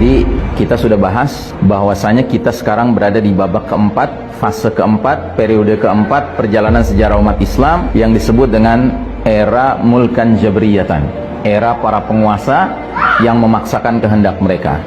Jadi kita sudah bahas bahwasanya kita sekarang berada di babak keempat, fase keempat, periode keempat perjalanan sejarah umat Islam yang disebut dengan era mulkan jabriyatan, era para penguasa yang memaksakan kehendak mereka.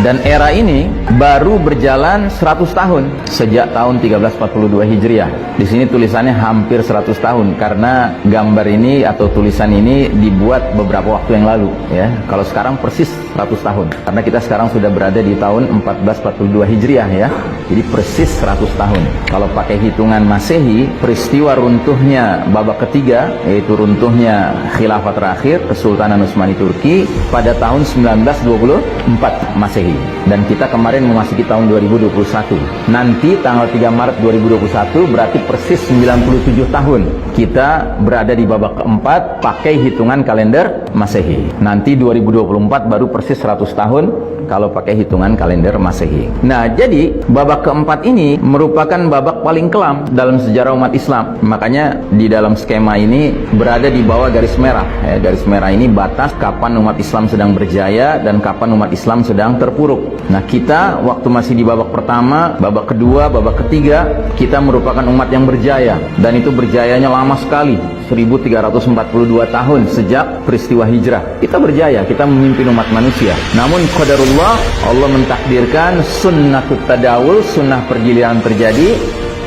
Dan era ini baru berjalan 100 tahun sejak tahun 1342 Hijriah. Di sini tulisannya hampir 100 tahun karena gambar ini atau tulisan ini dibuat beberapa waktu yang lalu ya. Kalau sekarang persis 100 tahun karena kita sekarang sudah berada di tahun 1442 Hijriah ya. Jadi persis 100 tahun. Kalau pakai hitungan Masehi, peristiwa runtuhnya babak ketiga yaitu runtuhnya khilafah terakhir Kesultanan Utsmani Turki pada tahun 1924 Masehi. Dan kita kemarin memasuki tahun 2021. Nanti tanggal 3 Maret 2021 berarti persis 97 tahun kita berada di babak keempat pakai hitungan kalender Masehi. Nanti 2024 baru persis 100 tahun kalau pakai hitungan kalender Masehi. Nah, jadi babak keempat ini merupakan babak paling kelam dalam sejarah umat Islam. Makanya di dalam skema ini berada di bawah garis merah. Garis merah ini batas kapan umat Islam sedang berjaya dan kapan umat Islam sedang terpuruk. Nah, kita waktu masih di babak pertama, babak kedua, babak ketiga, kita merupakan umat yang berjaya. Dan itu berjayanya lama sekali, 1342 tahun sejak peristiwa hijrah. Kita berjaya, kita memimpin umat manusia. Namun qadarullah, Allah mentakdirkan sunnatut tadawul, sunnah pergiliran terjadi.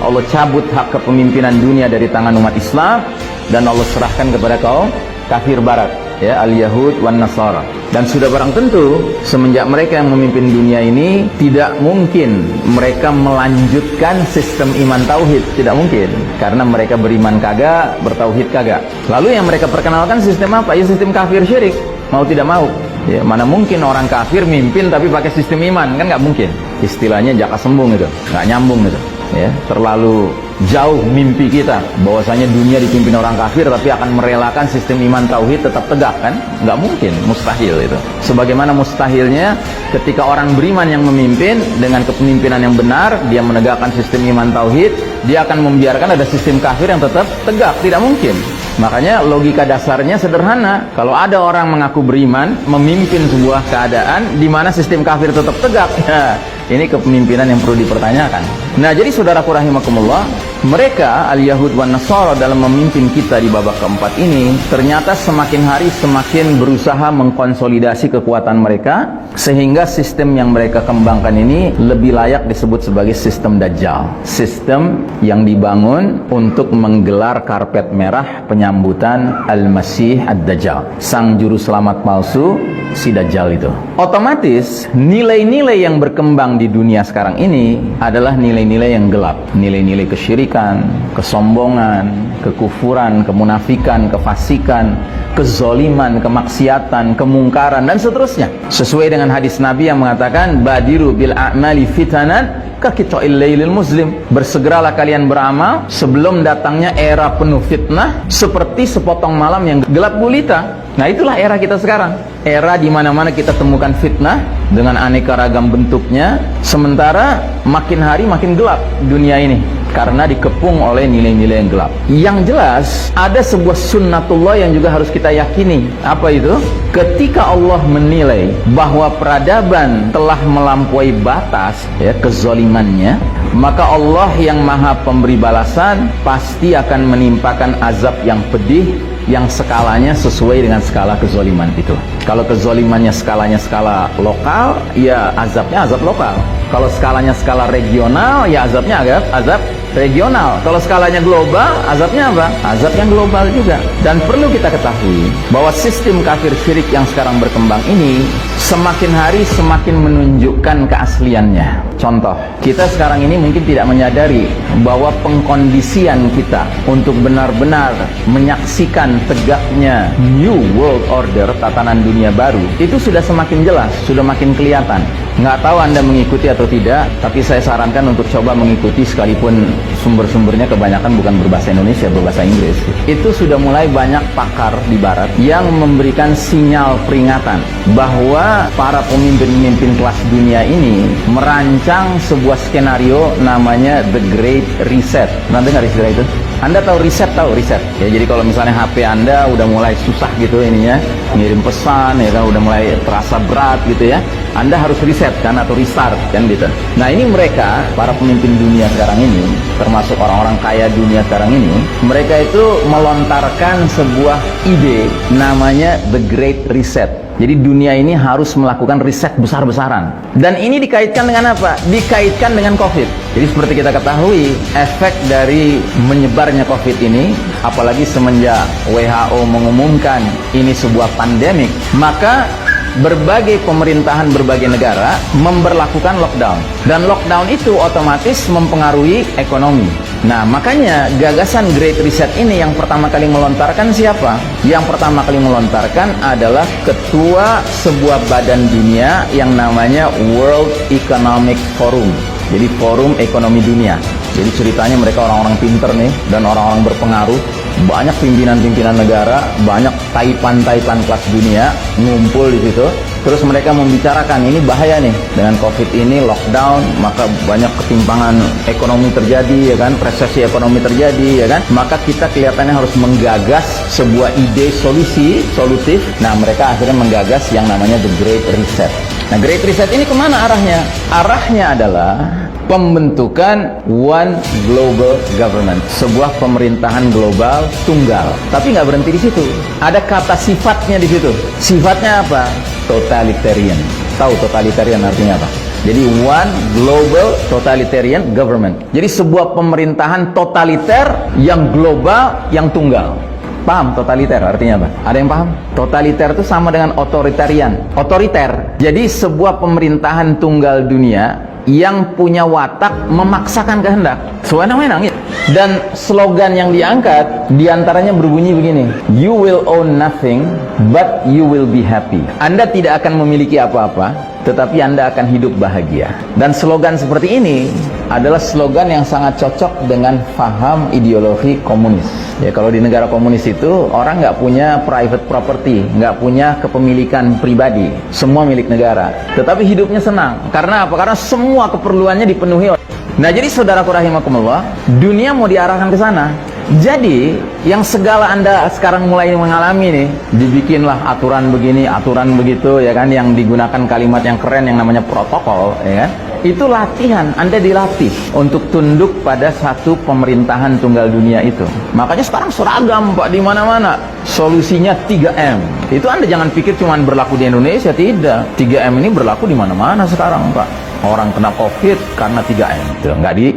Allah cabut hak kepemimpinan dunia dari tangan umat Islam dan Allah serahkan kepada kaum kafir barat, ya, al-Yahud wan Nasara. Dan sudah barang tentu semenjak mereka yang memimpin dunia ini tidak mungkin mereka melanjutkan sistem iman tauhid, tidak mungkin, karena mereka beriman kagak, bertauhid kagak. Lalu yang mereka perkenalkan sistem apa? Ya sistem kafir syirik, mau tidak mau. Ya, mana mungkin orang kafir mimpin tapi pakai sistem iman, kan nggak mungkin. Istilahnya jaka sembung itu, nggak nyambung itu. Ya, terlalu jauh mimpi kita bahwasanya dunia dipimpin orang kafir tapi akan merelakan sistem iman tauhid tetap tegak, kan? Nggak mungkin, mustahil itu. Sebagaimana mustahilnya ketika orang beriman yang memimpin dengan kepemimpinan yang benar, dia menegakkan sistem iman tauhid, dia akan membiarkan ada sistem kafir yang tetap tegak, tidak mungkin. Makanya logika dasarnya sederhana. Kalau ada orang mengaku beriman memimpin sebuah keadaan di mana sistem kafir tetap tegak, ya, ini kepemimpinan yang perlu dipertanyakan. Nah, jadi saudaraku rahimakumullah, mereka al-Yahud wan Nasara dalam memimpin kita di babak keempat ini ternyata semakin hari semakin berusaha mengkonsolidasi kekuatan mereka sehingga sistem yang mereka kembangkan ini lebih layak disebut sebagai sistem Dajjal. Sistem yang dibangun untuk menggelar karpet merah penyambutan Al-Masih Ad-Dajjal, sang juru selamat palsu, si Dajjal itu. Otomatis nilai-nilai yang berkembang di dunia sekarang ini adalah nilai-nilai yang gelap, nilai-nilai kesyirikan, kesombongan, kekufuran, kemunafikan, kefasikan, kezoliman, kemaksiatan, kemungkaran, dan seterusnya. Sesuai dengan hadis Nabi yang mengatakan, badiru bil a'mali fitanan kakita'il lailil muslim. Bersegeralah kalian beramal sebelum datangnya era penuh fitnah seperti sepotong malam yang gelap gulita. Nah, itulah era kita sekarang. Era di mana-mana kita temukan fitnah dengan aneka ragam bentuknya, sementara makin hari makin gelap dunia ini karena dikepung oleh nilai-nilai yang gelap. Yang jelas ada sebuah sunnatullah yang juga harus kita yakini. Apa itu? Ketika Allah menilai bahwa peradaban telah melampaui batas, ya, kezalimannya, maka Allah yang maha pemberi balasan pasti akan menimpakan azab yang pedih yang skalanya sesuai dengan skala kezaliman itu. Kalau kezalimannya skalanya skala lokal, ya azabnya azab lokal. Kalau skalanya skala regional, ya azabnya azab regional. Kalau skalanya global, azabnya apa? Azab yang global juga. Dan perlu kita ketahui bahwa sistem kafir syirik yang sekarang berkembang ini semakin hari semakin menunjukkan keasliannya. Contoh, kita sekarang ini mungkin tidak menyadari bahwa pengkondisian kita untuk benar-benar menyaksikan tegaknya New World Order, tatanan dunia baru, itu sudah semakin jelas, sudah makin kelihatan. Nggak tahu Anda mengikuti atau tidak, tapi saya sarankan untuk coba mengikuti sekalipun sumber-sumbernya kebanyakan bukan berbahasa Indonesia, berbahasa Inggris. Itu sudah mulai banyak pakar di barat yang memberikan sinyal peringatan bahwa para pemimpin-pemimpin kelas dunia ini merancang sebuah skenario namanya The Great Reset. Pernah dengar istilah itu? Anda tahu riset? Tahu riset? Ya, jadi kalau misalnya HP Anda udah mulai susah gitu ininya, ngirim pesan ya kan, udah mulai terasa berat gitu ya, Anda harus reset kan, atau restart kan gitu. Nah ini mereka, para pemimpin dunia sekarang ini, termasuk orang-orang kaya dunia sekarang ini, mereka itu melontarkan sebuah ide namanya The Great Reset. Jadi dunia ini harus melakukan riset besar-besaran. Dan ini dikaitkan dengan apa? Dikaitkan dengan COVID. Jadi seperti kita ketahui, efek dari menyebarnya COVID ini, apalagi semenjak WHO mengumumkan ini sebuah pandemik, maka berbagai pemerintahan berbagai negara memberlakukan lockdown. Dan lockdown itu otomatis mempengaruhi ekonomi. Nah, makanya gagasan Great Reset ini yang pertama kali melontarkan siapa? Yang pertama kali melontarkan adalah ketua sebuah badan dunia yang namanya World Economic Forum. Jadi Forum Ekonomi Dunia. Jadi ceritanya mereka orang-orang pinter nih dan orang-orang berpengaruh. Banyak pimpinan-pimpinan negara, banyak taipan-taipan kelas dunia ngumpul di situ. Terus mereka membicarakan ini bahaya nih dengan COVID ini, lockdown, maka banyak ketimpangan ekonomi terjadi ya kan, resesi ekonomi terjadi ya kan. Maka kita kelihatannya harus menggagas sebuah ide solutif. Nah, mereka akhirnya menggagas yang namanya The Great Reset. Nah, Great Reset ini kemana arahnya? Arahnya adalah pembentukan One Global Government, sebuah pemerintahan global tunggal. Tapi nggak berhenti di situ. Ada kata sifatnya di situ. Sifatnya apa? Totalitarian. Tahu totalitarian artinya apa? Jadi One Global Totalitarian Government. Jadi sebuah pemerintahan totaliter yang global, yang tunggal. Paham totaliter artinya apa? Ada yang paham? Totaliter itu sama dengan otoritarian. Otoriter. Jadi sebuah pemerintahan tunggal dunia yang punya watak memaksakan kehendak. Sewenang-wenang ya. Dan slogan yang diangkat diantaranya berbunyi begini: You will own nothing, but you will be happy. Anda tidak akan memiliki apa-apa, tetapi Anda akan hidup bahagia. Dan slogan seperti ini adalah slogan yang sangat cocok dengan faham ideologi komunis. Ya, kalau di negara komunis itu orang nggak punya private property, nggak punya kepemilikan pribadi, semua milik negara. Tetapi hidupnya senang. Karena apa? Karena semua keperluannya dipenuhi. Nah, jadi saudaraku rahimakumullah, dunia mau diarahkan ke sana. Jadi, yang segala Anda sekarang mulai mengalami nih, dibikinlah aturan begini, aturan begitu, ya kan, yang digunakan kalimat yang keren yang namanya protokol, ya kan. Itu latihan, Anda dilatih untuk tunduk pada satu pemerintahan tunggal dunia itu. Makanya sekarang seragam, Pak, di mana-mana. Solusinya 3M. Itu Anda jangan pikir cuma berlaku di Indonesia, tidak. 3M ini berlaku di mana-mana sekarang, Pak. Orang kena COVID karena 3M, itu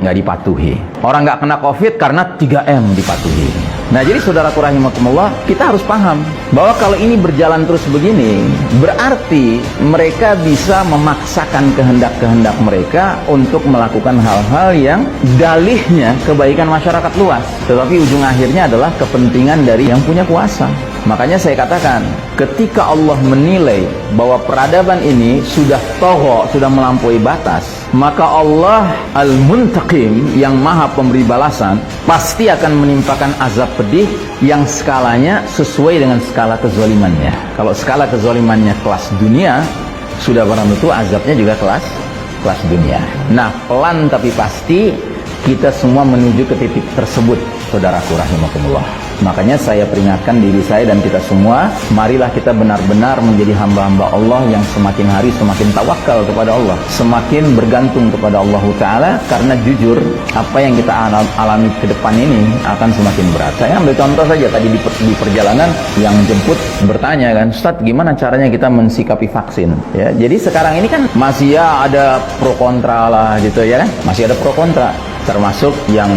nggak dipatuhi. Orang nggak kena COVID karena 3M dipatuhi. Nah, jadi saudaraku rahimakumullah, kita harus paham bahwa kalau ini berjalan terus begini, berarti mereka bisa memaksakan kehendak-kehendak mereka untuk melakukan hal-hal yang dalihnya kebaikan masyarakat luas. Tetapi ujung akhirnya adalah kepentingan dari yang punya kuasa. Makanya saya katakan, ketika Allah menilai bahwa peradaban ini sudah togho, sudah melampaui batas, maka Allah Al-Muntaqim yang maha pemberi balasan pasti akan menimpakan azab pedih yang skalanya sesuai dengan skala kezalimannya. Kalau skala kezalimannya kelas dunia, sudah barang tentu azabnya juga kelas dunia. Nah, pelan tapi pasti kita semua menuju ke titik tersebut, saudaraku rahimakumullah. Makanya saya peringatkan diri saya dan kita semua, marilah kita benar-benar menjadi hamba-hamba Allah yang semakin hari semakin tawakal kepada Allah, semakin bergantung kepada Allah Ta'ala, karena jujur apa yang kita alami ke depan ini akan semakin berat. Saya ambil contoh saja tadi di perjalanan yang jemput bertanya kan, Ustaz, gimana caranya kita mensikapi vaksin? Ya, jadi sekarang ini kan masih ya ada pro kontra lah gitu ya kan, masih ada pro kontra. Termasuk yang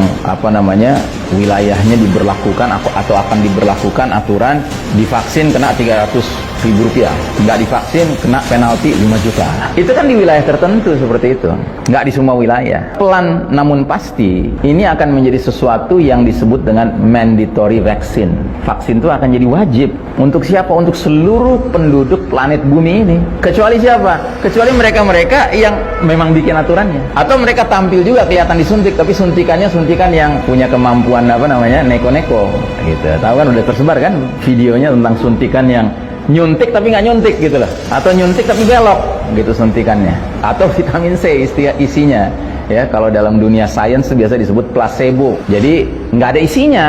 wilayahnya diberlakukan atau akan diberlakukan aturan divaksin kena 300.000 rupiah, nggak divaksin kena penalti 5 juta. Itu kan di wilayah tertentu seperti itu, nggak di semua wilayah. Pelan namun pasti ini akan menjadi sesuatu yang disebut dengan mandatory vaccine. Vaksin itu akan jadi wajib untuk siapa? Untuk seluruh penduduk planet bumi ini. Kecuali siapa? Kecuali mereka-mereka yang memang bikin aturannya, atau mereka tampil juga kelihatan disuntik, tapi suntikannya suntikan yang punya kemampuan neko-neko gitu. Tahu kan, udah tersebar kan videonya tentang suntikan yang nyuntik tapi nggak nyuntik gitu loh, atau nyuntik tapi belok gitu suntikannya, atau vitamin C isinya Ya, kalau dalam dunia sains biasa disebut placebo. Jadi nggak ada isinya.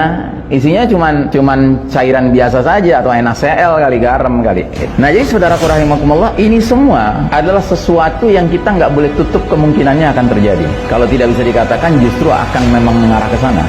Isinya cuman cairan biasa saja atau NaCl kali, garam kali. Nah, jadi saudaraku rahimakumullah, ini semua adalah sesuatu yang kita nggak boleh tutup kemungkinannya akan terjadi. Kalau tidak bisa dikatakan justru akan memang mengarah ke sana.